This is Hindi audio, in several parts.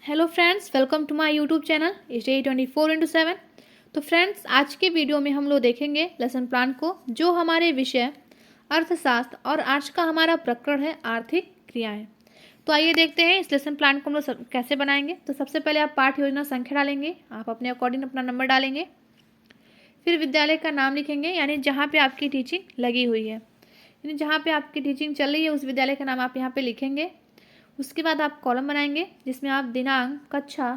Hello friends, welcome to my YouTube channel study 24/7। तो फ्रेंड्स, आज के वीडियो में हम लोग देखेंगे लेसन प्लान को, जो हमारे विषय अर्थशास्त्र और आज का हमारा प्रकरण है आर्थिक क्रियाएं। तो आइए देखते हैं इस लेसन प्लान को हम लोग कैसे बनाएंगे। तो सबसे पहले आप पाठ योजना संख्या डालेंगे, आप अपने अकॉर्डिंग अपना नंबर डालेंगे, फिर विद्यालय का नाम लिखेंगे, यानी जहाँ पे आपकी टीचिंग लगी हुई है, यानी जहाँ पे आपकी टीचिंग चल रही है उस विद्यालय का नाम आप यहाँ पे लिखेंगे। उसके बाद आप कॉलम बनाएंगे जिसमें आप दिनांक, कक्षा,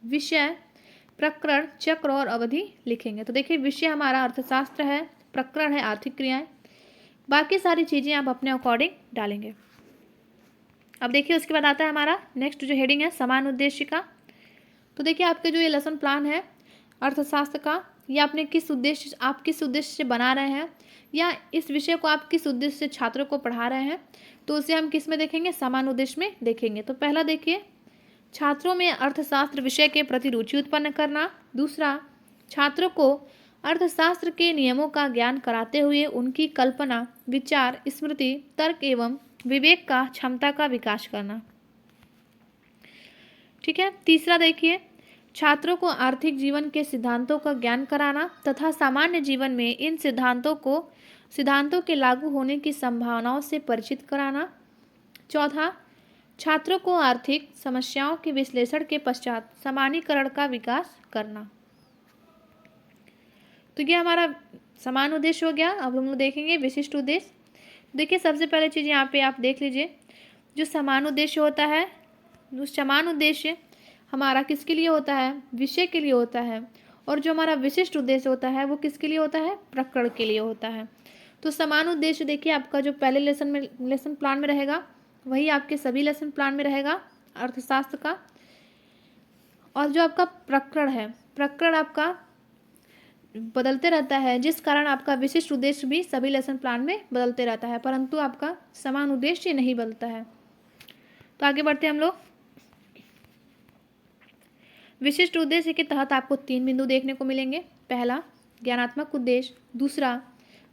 विषय, प्रकरण, चक्र और अवधि लिखेंगे। तो देखिए, विषय हमारा अर्थशास्त्र है, प्रकरण है आर्थिक क्रियाएं, बाकी सारी चीज़ें आप अपने अकॉर्डिंग डालेंगे। अब देखिए, उसके बाद आता है हमारा नेक्स्ट जो हेडिंग है समान उद्देश्य का। तो देखिए, आपके जो ये लेसन प्लान है अर्थशास्त्र का, ये आपने आप किस उद्देश्य से बना रहे हैं, या इस विषय को आप किस उद्देश्य से छात्रों को पढ़ा रहे हैं, तो उसे हम किस में देखेंगे, समान उद्देश्य में देखेंगे। तो पहला देखिए, छात्रों में अर्थशास्त्र विषय के प्रति रुचि उत्पन्न करना। दूसरा, छात्रों को अर्थशास्त्र के नियमों का ज्ञान कराते हुए उनकी कल्पना, विचार, स्मृति, तर्क एवं विवेक का क्षमता का विकास करना। ठीक है। तीसरा देखिए, छात्रों को आर्थिक जीवन के सिद्धांतों का ज्ञान कराना तथा सामान्य जीवन में इन सिद्धांतों के लागू होने की संभावनाओं से परिचित कराना। चौथा, छात्रों को आर्थिक समस्याओं के विश्लेषण के पश्चात सामान्यीकरण का विकास करना। तो ये हमारा समान उद्देश्य हो गया। अब हम लोग देखेंगे विशिष्ट उद्देश्य। देखिए, सबसे पहले चीज़ यहाँ पे आप देख लीजिए, जो समान उद्देश्य होता है, उस समान उद्देश्य हमारा किसके लिए होता है, विषय के लिए होता है, और जो हमारा विशिष्ट उद्देश्य होता है वो किसके लिए होता है, प्रकरण के लिए होता है। तो समान उद्देश्य देखिए, आपका जो पहले लेसन प्लान में रहेगा वही आपके सभी लेसन प्लान में रहेगा अर्थशास्त्र का। और जो आपका प्रकरण है, प्रकरण आपका बदलते रहता है, जिस कारण आपका विशिष्ट उद्देश्य भी सभी लेसन प्लान में बदलते रहता है, परंतु आपका समान उद्देश्य नहीं बदलता है। तो आगे बढ़ते हैं हम लोग। विशिष्ट उद्देश्य के तहत आपको 3 बिंदु देखने को मिलेंगे। पहला, ज्ञानात्मक उद्देश्य, दूसरा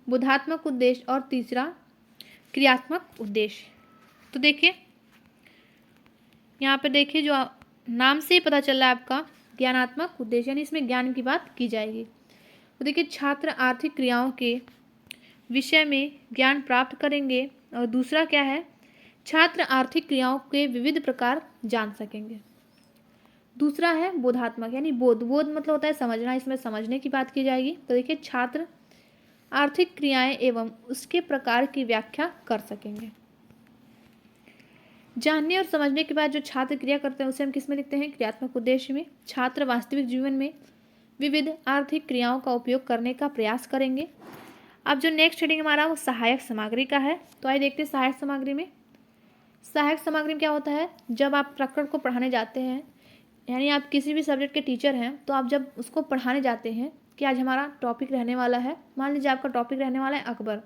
बोधात्मक उद्देश्य और तीसरा क्रियात्मक उद्देश्य। तो देखिए, यहाँ पे देखिए, जो नाम से ही पता चल रहा है आपका ज्ञानात्मक उद्देश्य, यानी इसमें ज्ञान की बात की जाएगी। तो देखिए, छात्र आर्थिक क्रियाओं के विषय में ज्ञान प्राप्त करेंगे, और दूसरा क्या है, छात्र आर्थिक क्रियाओं के विविध प्रकार जान सकेंगे। दूसरा है बोधात्मक, यानी बोध मतलब होता है समझना, इसमें समझने की बात की जाएगी। तो देखिए, छात्र आर्थिक क्रियाएं एवं उसके प्रकार की व्याख्या कर सकेंगे। जानने और समझने के बाद जो छात्र क्रिया करते हैं उसे हम किस में लिखते हैं, क्रियात्मक उद्देश्य में। छात्र वास्तविक जीवन में विविध आर्थिक क्रियाओं का उपयोग करने का प्रयास करेंगे। अब जो नेक्स्ट हेडिंग हमारा वो सहायक सामग्री का है। तो आइए देखते हैं सहायक सामग्री में। सहायक सामग्री में क्या होता है, जब आप प्रकरण को पढ़ाने जाते हैं, यानी आप किसी भी सब्जेक्ट के टीचर हैं, तो आप जब उसको पढ़ाने जाते हैं कि आज हमारा टॉपिक रहने वाला है, मान लीजिए आपका टॉपिक रहने वाला है अकबर,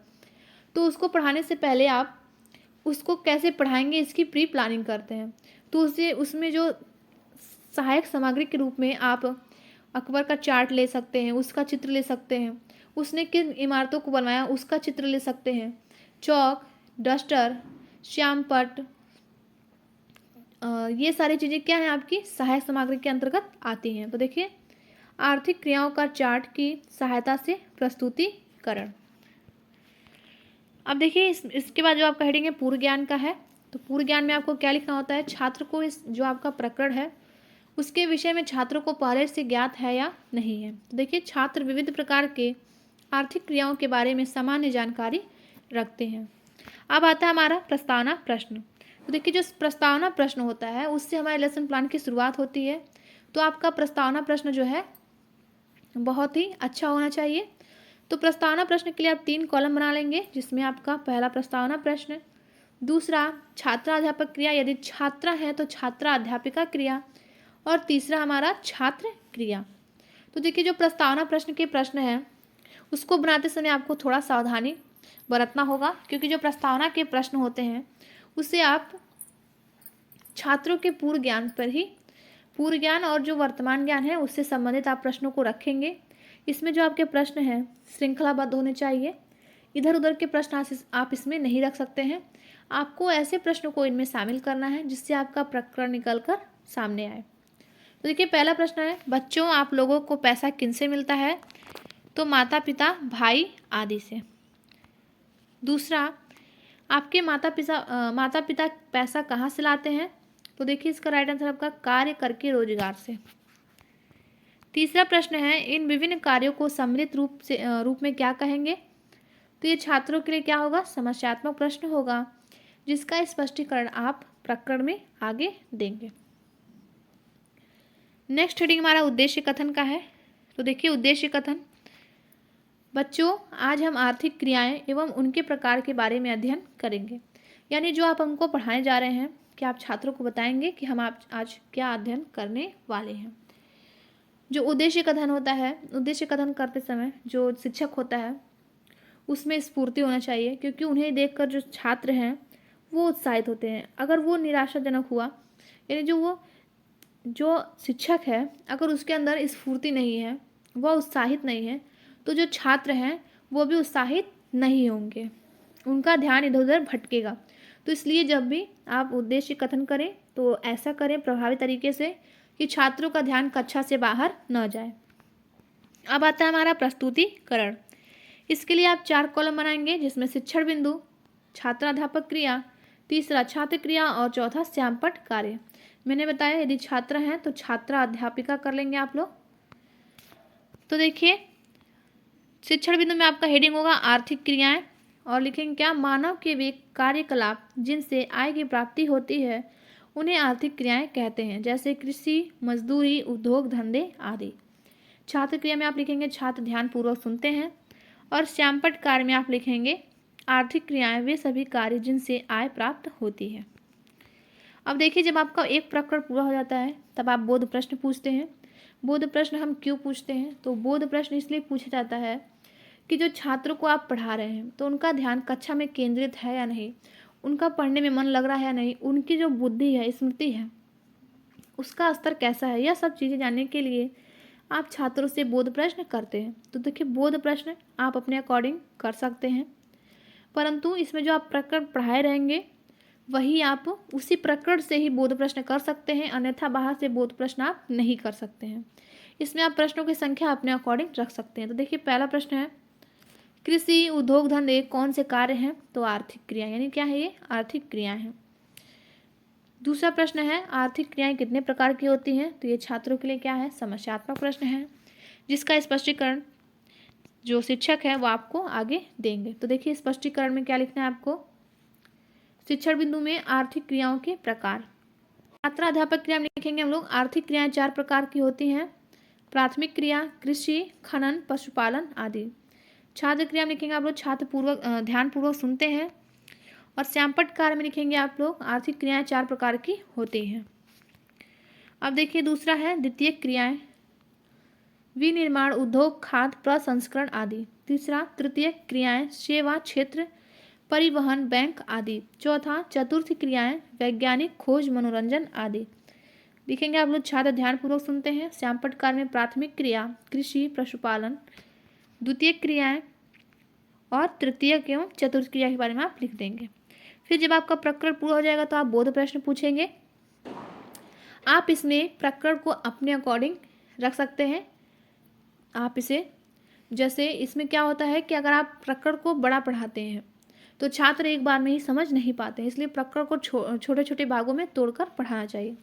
तो उसको पढ़ाने से पहले आप उसको कैसे पढ़ाएंगे इसकी प्री प्लानिंग करते हैं। तो उसमें जो सहायक सामग्री के रूप में आप अकबर का चार्ट ले सकते हैं, उसका चित्र ले सकते हैं, उसने किन इमारतों को बनवाया उसका चित्र ले सकते हैं, चौक, डस्टर, श्यामपट्ट, ये सारी चीज़ें क्या हैं, आपकी सहायक सामग्री के अंतर्गत आती हैं। तो देखिए, आर्थिक क्रियाओं का चार्ट की सहायता से प्रस्तुतिकरण। अब देखिए, इसके बाद जो आपका हेडिंग है पूर्व ज्ञान का है। तो पूर्व ज्ञान में आपको क्या लिखना होता है, छात्र को इस जो आपका प्रकरण है उसके विषय में छात्रों को पहले से ज्ञात है या नहीं है। तो देखिए, छात्र विविध प्रकार के आर्थिक क्रियाओं के बारे में सामान्य जानकारी रखते हैं। अब आता है हमारा प्रस्तावना प्रश्न। तो देखिए, जो प्रस्तावना प्रश्न होता है उससे हमारे लेसन प्लान की शुरुआत होती है। तो आपका प्रस्तावना प्रश्न जो है बहुत ही अच्छा होना चाहिए। तो प्रस्तावना प्रश्न के लिए आप 3 कॉलम बना लेंगे, जिसमें आपका पहला प्रस्तावना प्रश्न, दूसरा छात्रा अध्यापक क्रिया, यदि छात्रा है तो छात्रा अध्यापिका क्रिया, और तीसरा हमारा छात्र क्रिया। तो देखिए, जो प्रस्तावना प्रश्न के प्रश्न हैं उसको बनाते समय आपको थोड़ा सावधानी बरतना होगा, क्योंकि जो प्रस्तावना के प्रश्न होते हैं उससे आप छात्रों के पूर्व ज्ञान और जो वर्तमान ज्ञान है उससे संबंधित आप प्रश्नों को रखेंगे। इसमें जो आपके प्रश्न हैं श्रृंखलाबद्ध होने चाहिए, इधर उधर के प्रश्न आप इसमें नहीं रख सकते हैं। आपको ऐसे प्रश्नों को इनमें शामिल करना है जिससे आपका प्रकरण निकल कर सामने आए। तो देखिए पहला प्रश्न है, बच्चों आप लोगों को पैसा किनसे मिलता है? तो माता पिता, भाई आदि से। दूसरा, आपके माता पिता पैसा कहाँ से लाते हैं? तो देखिए इसका राइट आंसर आपका कार्य करके, रोजगार से। तीसरा प्रश्न है, इन विभिन्न कार्यों को सम्मिलित रूप में क्या कहेंगे? तो ये छात्रों के लिए क्या होगा? समस्यात्मक प्रश्न होगा, जिसका स्पष्टीकरण आप प्रकरण में आगे देंगे। नेक्स्ट हेडिंग हमारा उद्देश्य कथन का है। तो देखिए उद्देश्य कथन, बच्चों आज हम आर्थिक क्रियाएं एवं उनके प्रकार के बारे में अध्ययन करेंगे। यानी जो आप हमको पढ़ाने जा रहे हैं कि आप छात्रों को बताएंगे कि हम आज क्या अध्ययन करने वाले हैं। जो उद्देश्य कथन होता है, उद्देश्य कथन करते समय जो शिक्षक होता है उसमें स्फूर्ति होना चाहिए, क्योंकि उन्हें देखकर जो छात्र हैं वो उत्साहित होते हैं। अगर वो निराशाजनक हुआ, यानी जो शिक्षक है अगर उसके अंदर स्फूर्ति नहीं है, वह उत्साहित नहीं है, तो जो छात्र हैं वो भी उत्साहित नहीं होंगे, उनका ध्यान इधर उधर भटकेगा। तो इसलिए जब भी आप उद्देश्य कथन करें तो ऐसा करें प्रभावी तरीके से कि छात्रों का ध्यान कक्षा से बाहर न जाए। अब आता है हमारा प्रस्तुतिकरण। इसके लिए आप 4 कॉलम बनाएंगे, जिसमें शिक्षण बिंदु, छात्राध्यापक क्रिया, तीसरा छात्र क्रिया और चौथा श्यामपट्ट कार्य। मैंने बताया यदि छात्र हैं तो छात्रा अध्यापिका कर लेंगे आप लोग। तो देखिए शिक्षण बिंदु में आपका हेडिंग होगा आर्थिक क्रियाएं, और लिखेंगे क्या? मानव के वे कार्यकलाप जिनसे आय की प्राप्ति होती है उन्हें आर्थिक क्रियाएं कहते हैं, जैसे कृषि, मजदूरी, उद्योग धंधे आदि। छात्र क्रिया में आप लिखेंगे छात्र ध्यानपूर्वक सुनते हैं, और श्यामपट्ट कार्य में आप लिखेंगे आर्थिक क्रियाएं वे सभी कार्य जिनसे आय प्राप्त होती है। अब देखिए जब आपका एक प्रकरण पूरा हो जाता है तब आप बोध प्रश्न पूछते हैं। बोध प्रश्न हम क्यों पूछते हैं? तो बोध प्रश्न इसलिए पूछा जाता है कि जो छात्रों को आप पढ़ा रहे हैं तो उनका ध्यान कक्षा में केंद्रित है या नहीं, उनका पढ़ने में मन लग रहा है या नहीं, उनकी जो बुद्धि है, स्मृति है, उसका स्तर कैसा है, यह सब चीज़ें जानने के लिए आप छात्रों से बोध प्रश्न करते हैं। तो देखिए बोध प्रश्न आप अपने अकॉर्डिंग कर सकते हैं, परंतु इसमें जो आप प्रकरण पढ़ाए रहेंगे वही आप उसी प्रकरण से ही बोध प्रश्न कर सकते हैं, अन्यथा बाहर से बोध प्रश्न आप नहीं कर सकते हैं। इसमें आप प्रश्नों की संख्या अपने अकॉर्डिंग रख सकते हैं। तो देखिए पहला प्रश्न है, कृषि, उद्योग धंधे कौन से कार्य हैं? तो आर्थिक क्रिया, यानी क्या है? ये आर्थिक क्रियाएं हैं। दूसरा प्रश्न है, आर्थिक क्रियाएं कितने प्रकार की होती हैं? तो ये छात्रों के लिए क्या है? समस्यात्मक प्रश्न है, जिसका स्पष्टीकरण जो शिक्षक है वो आपको आगे देंगे। तो देखिए स्पष्टीकरण में क्या लिखना है आपको? शिक्षण बिंदु में आर्थिक क्रियाओं के प्रकार। छात्र अध्यापक क्रिया में लिखेंगे हम लोग आर्थिक क्रियाएं 4 प्रकार की होती हैं, प्राथमिक क्रिया, कृषि, खनन, पशुपालन आदि। छात्र क्रिया में लिखेंगे आप लोग छात्र ध्यानपूर्वक सुनते हैं, और श्यामपट्ट कार्य में लिखेंगे आप लोग आर्थिक क्रियाएं 4 प्रकार की होती हैं। अब देखिए दूसरा है द्वितीयक क्रियाएं, विनिर्माण, उद्योग, खाद्य प्रसंस्करण आदि। तीसरा तृतीयक क्रियाएं, सेवा क्षेत्र, परिवहन, बैंक आदि। चौथा चतुर्थ क्रियाएं, वैज्ञानिक खोज, मनोरंजन आदि। लिखेंगे आप लोग छात्र ध्यानपूर्वक सुनते हैं। श्यामपट्ट कार्य में प्राथमिक क्रिया कृषि, पशुपालन, द्वितीयक क्रियाएं और तृतीयक एवं चतुर्थ क्रिया के बारे में आप लिख देंगे। फिर जब आपका प्रकरण पूरा हो जाएगा तो आप बोध प्रश्न पूछेंगे। आप इसमें प्रकरण को अपने अकॉर्डिंग रख सकते हैं। आप इसे जैसे इसमें क्या होता है कि अगर आप प्रकरण को बड़ा पढ़ाते हैं तो छात्र एक बार में ही समझ नहीं पाते हैं, इसलिए प्रकरण को छोटे छोटे भागों में तोड़कर पढ़ाना चाहिए।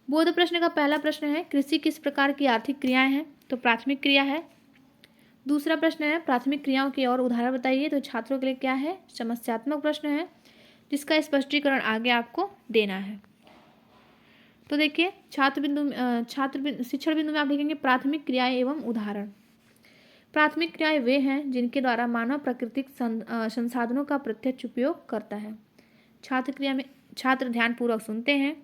बोध प्रश्न का पहला प्रश्न है, कृषि किस प्रकार की आर्थिक क्रियाएं हैं? तो प्राथमिक क्रिया है। दूसरा प्रश्न है, प्राथमिक क्रियाओं के और उदाहरण बताइए। तो छात्रों के लिए क्या है? समस्यात्मक प्रश्न है, जिसका स्पष्टीकरण आगे आपको देना है। तो देखिए शिक्षण बिंदु में आप लिखेंगे प्राथमिक क्रियाएं एवं उदाहरण। प्राथमिक क्रियाएं वे हैं जिनके द्वारा मानव प्राकृतिक संसाधनों का प्रत्यक्ष उपयोग करता है। छात्र क्रिया में छात्र ध्यानपूर्वक सुनते हैं।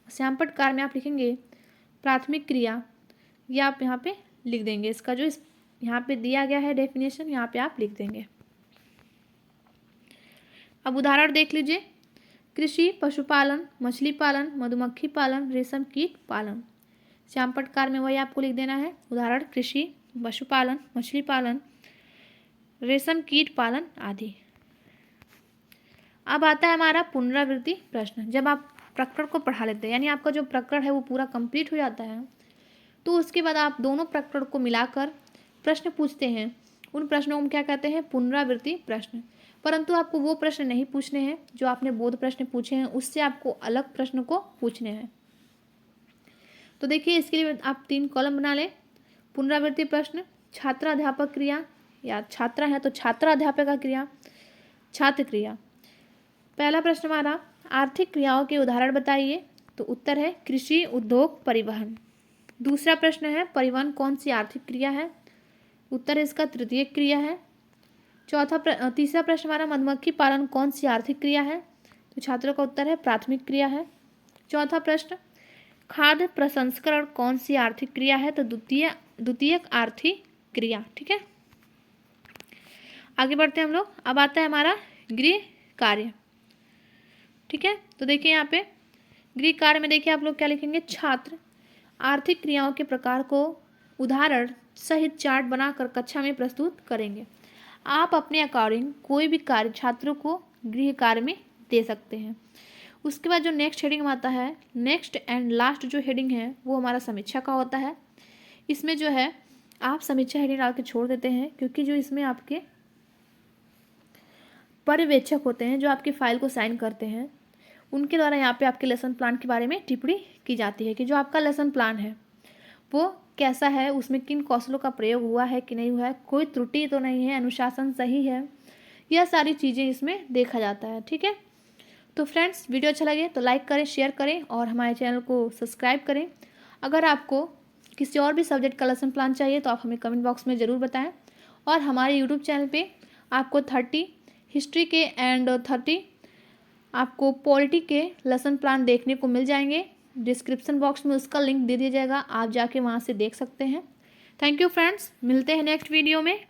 श्यामपट्ट कार्य में आप लिखेंगे प्राथमिक क्रिया, या आप यहाँ पे लिख देंगे, इसका जो यहाँ पे दिया गया है डेफिनेशन यहाँ पे आप लिख देंगे। अब उदाहरण देख लीजिए, कृषि, पशुपालन, मछली पालन, मधुमक्खी पालन, रेशम कीट पालन। श्यामपट्ट कार्य में वही आपको लिख देना है, उदाहरण कृषि, पशुपालन, मछली पालन, रेशम कीट पालन आदि। अब आता है हमारा पुनरावृत्ति प्रश्न। जब आप प्रकरण को पढ़ा लेते हैं, यानी आपका जो प्रकरण है वो पूरा कंप्लीट हो जाता है, तो उसके बाद आप दोनों प्रकरण को मिलाकर प्रश्न पूछते हैं। उन प्रश्नों को क्या कहते हैं? पुनरावृत्ति प्रश्न। परंतु आपको वो प्रश्न नहीं पूछने हैं जो आपने बोध प्रश्न पूछे हैं, उससे आपको अलग प्रश्न को पूछने हैं। तो देखिए, इसके लिए आप 3 कॉलम बना लें। पुनरावृत्ति प्रश्न, छात्राध्यापक क्रिया, या छात्रा है तो छात्राध्यापक क्रिया, छात्र क्रिया। पहला प्रश्न हमारा, आर्थिक क्रियाओं के उदाहरण बताइए। तो उत्तर है कृषि, उद्योग, परिवहन। दूसरा प्रश्न है, परिवहन कौन सी आर्थिक क्रिया है? उत्तर है इसका तृतीयक क्रिया है। तीसरा प्रश्न हमारा, मधुमक्खी पालन कौन सी आर्थिक क्रिया है? तो छात्रों का उत्तर है प्राथमिक क्रिया है। चौथा प्रश्न, खाद्य प्रसंस्करण कौन सी आर्थिक क्रिया है? तो द्वितीयक आर्थिक क्रिया। ठीक है, आगे बढ़ते हैं हम लोग। अब आता है हमारा गृह कार्य। ठीक है, तो देखिए यहाँ पे गृह कार्य में देखिए आप लोग क्या लिखेंगे? छात्र आर्थिक क्रियाओं के प्रकार को उदाहरण सहित चार्ट बनाकर कक्षा में प्रस्तुत करेंगे। आप अपने अकॉर्डिंग कोई भी कार्य छात्रों को गृह कार्य में दे सकते हैं। उसके बाद जो नेक्स्ट हेडिंग आता है, नेक्स्ट एंड लास्ट जो हेडिंग है वो हमारा समीक्षा का होता है। इसमें जो है आप समीक्षा हेडिंग डाल के छोड़ देते हैं, क्योंकि जो इसमें आपके पर्यवेक्षक होते हैं जो आपकी फाइल को साइन करते हैं, उनके द्वारा यहाँ पे आपके लेसन प्लान के बारे में टिप्पणी की जाती है कि जो आपका लेसन प्लान है वो कैसा है, उसमें किन कौशलों का प्रयोग हुआ है कि नहीं हुआ है, कोई त्रुटि तो नहीं है, अनुशासन सही है, यह सारी चीज़ें इसमें देखा जाता है। ठीक है, तो फ्रेंड्स, वीडियो अच्छा लगे तो लाइक करें, शेयर करें और हमारे चैनल को सब्सक्राइब करें। अगर आपको किसी और भी सब्जेक्ट का लेसन प्लान चाहिए तो आप हमें कमेंट बॉक्स में ज़रूर बताएं। और हमारे यूट्यूब चैनल पे आपको 30 हिस्ट्री के एंड 30 आपको पॉलिटी के लेसन प्लान देखने को मिल जाएंगे। डिस्क्रिप्शन बॉक्स में उसका लिंक दे दिया जाएगा, आप जाके वहाँ से देख सकते हैं। थैंक यू फ्रेंड्स, मिलते हैं नेक्स्ट वीडियो में।